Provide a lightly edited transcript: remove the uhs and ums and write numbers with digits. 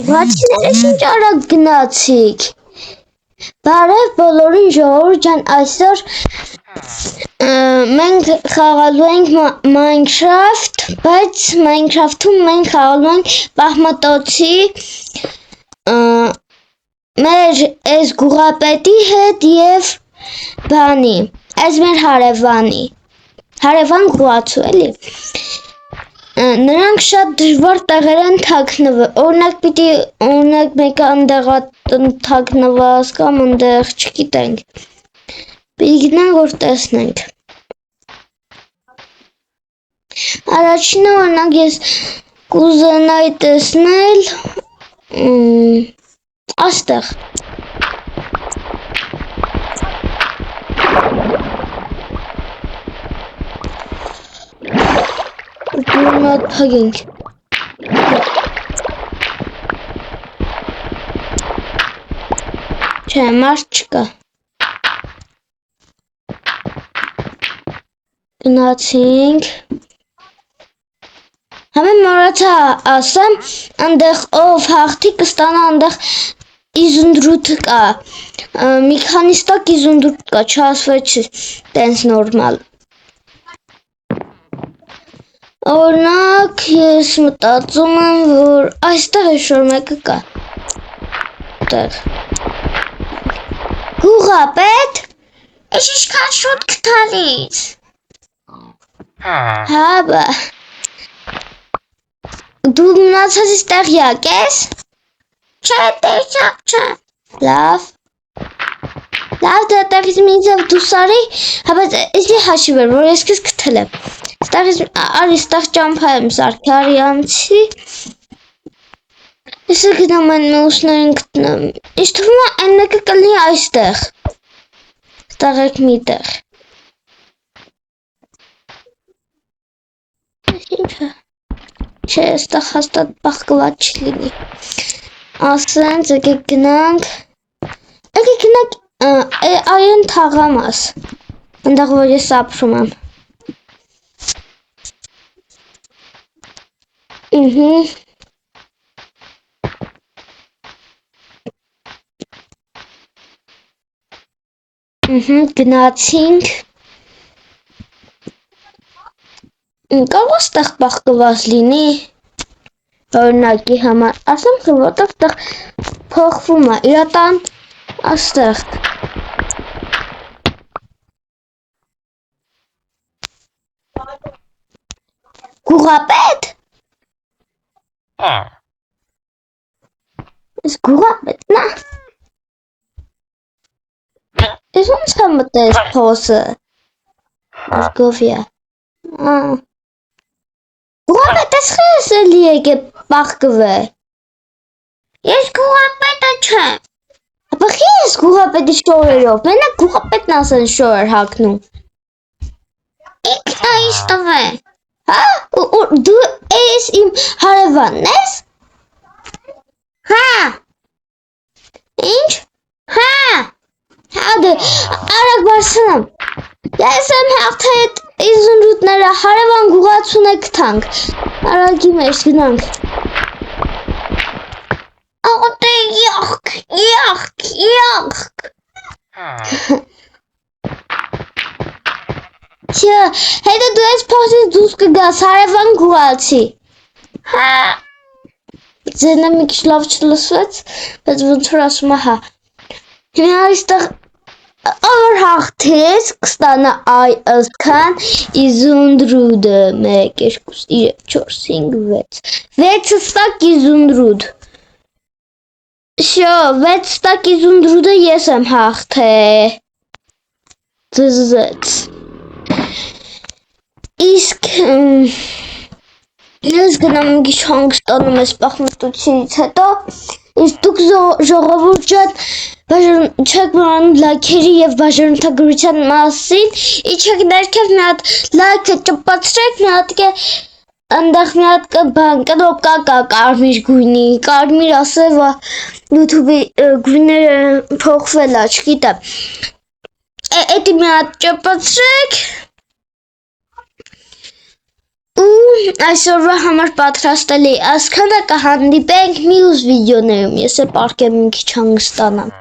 Բացիներս ինչ արագ գնացիք։ Բարև բոլորին ժողովուրդ ջան, այսօր մենք խաղալու ենք Minecraft, բայց Minecraft-ում մենք խաղալու ենք պահմատոցի մեր այս գուղապետի հետ եւ բանի, այս մեր հարևան գուղացու էլի։ Նրանք շատ դժվար տեղեր են թաքնվել, օրինակ մեկը այնտեղ թաքնված կամ այնտեղ չգիտենք։ Պիտի գնանք որ տեսնենք։ Առաջինը օրինակ ես կուզենայի տեսնել այստեղ։ Նոտ փագենք։ Չէ, մարդ չկա։ Գնացինք։ Համեն մոռացա ասեմ, այնտեղ ով հաղթի կստանա այնտեղ իզունդրութ կա։ Մի քանիստակ իզունդրութ կա, չասվեց տենց նորմալ։ Օրինակ ես մտածում եմ, որ այստեղ է շոր մեկը կա։ Այդտեղ։ Գուղապետ, ես ինչքան շուտ կտալիս։ Հա, բա։ Դու մնացածից տեղյակ ես։ Չէ, տեղյակ չեմ։ Լավ։ Լավ, դե տեղից մի ձև դուրս արի, բայց էսի հաշիվ էր, որ ես քեզ գտել եմ։ Այստեղ ճամփա եմ սարքի արի անցի։ Ես գնամ այն մյուսներին գտնեմ։ Ինչ թվում է այն մեկը կլինի այստեղ։ Այստեղ եք մի տեղ։ Ինչը։ Չէ, այստեղ հաստատ բախկված չլինի։ Ասենց եկեք գնանք։ Եկեք գնանք այեն թաղամաս։ Այնտեղ որ ես ապրում եմ։ Գնացինք։ Կարող այստեղ բախկված լինի։ Օրինակի համար, ասեմ թե որտեղ տեղ փոխվում է, իրատան այստեղ։ Գուղապետ։ Ես գուղապետն է։ Ես ոնց եմ մտել փոսը։ Մոսկովիա։ Գուղապետ ես խես էլի եկե բախկվե։ Ես գուղապետը չեմ։ Ապա խի ես գուղապետի շորերով, մենակ գուղապետն ասեն շոր հագնում։ Ինքն այստեղ է։ Հա, դու ես իմ հարևանն ես։ Հա։ Ինչ։ Հա։ Հա դե արագ բարձրանամ։ Ես եմ հաղթել իզունդրութները հարևան գուղացուն է գտանք։ Արագի մեջ գնանք։ Աղոտե յախք։ Չէ, հետո դու ես փոխից դուրս կգաս հարևան գուղացի։ Հա։ Ձենը մի քիչ լավ չլսվեց, բայց ոնց որ ասում է հա։ Հիմա այստեղ Ավոր հաղթես կստանա այ ըսքան իզունդրուդը 1, 2, 3, 4, 5, 6 ստակ իզունդրուդ Շո 6 ստակ իզունդրուդը ես եմ հաղթել Ձեզ Իսկ ես գնամ մի քիչ հանգստանում ես պահմտությունից հետո Իսկ դուք ժողովուրդ ջան չեք մոռանում լայքերի եւ բաժանորդագրության մասին իջեք ներքև մի հատ լայքը ճպացրեք մի հատ այնտեղ մի հատ բան կնոպկա կա կարմիր գույնի կարմիր ասել YouTube-ի գույները փոխվել է չգիտեմ Էդի մի հատ ճպացրեք ու այսօրվա համար պատրաստել էի այսքանը, կհանդիպենք մյուս վիդեոներում, ես էլ պարկեմ մի քիչ հանգստանամ։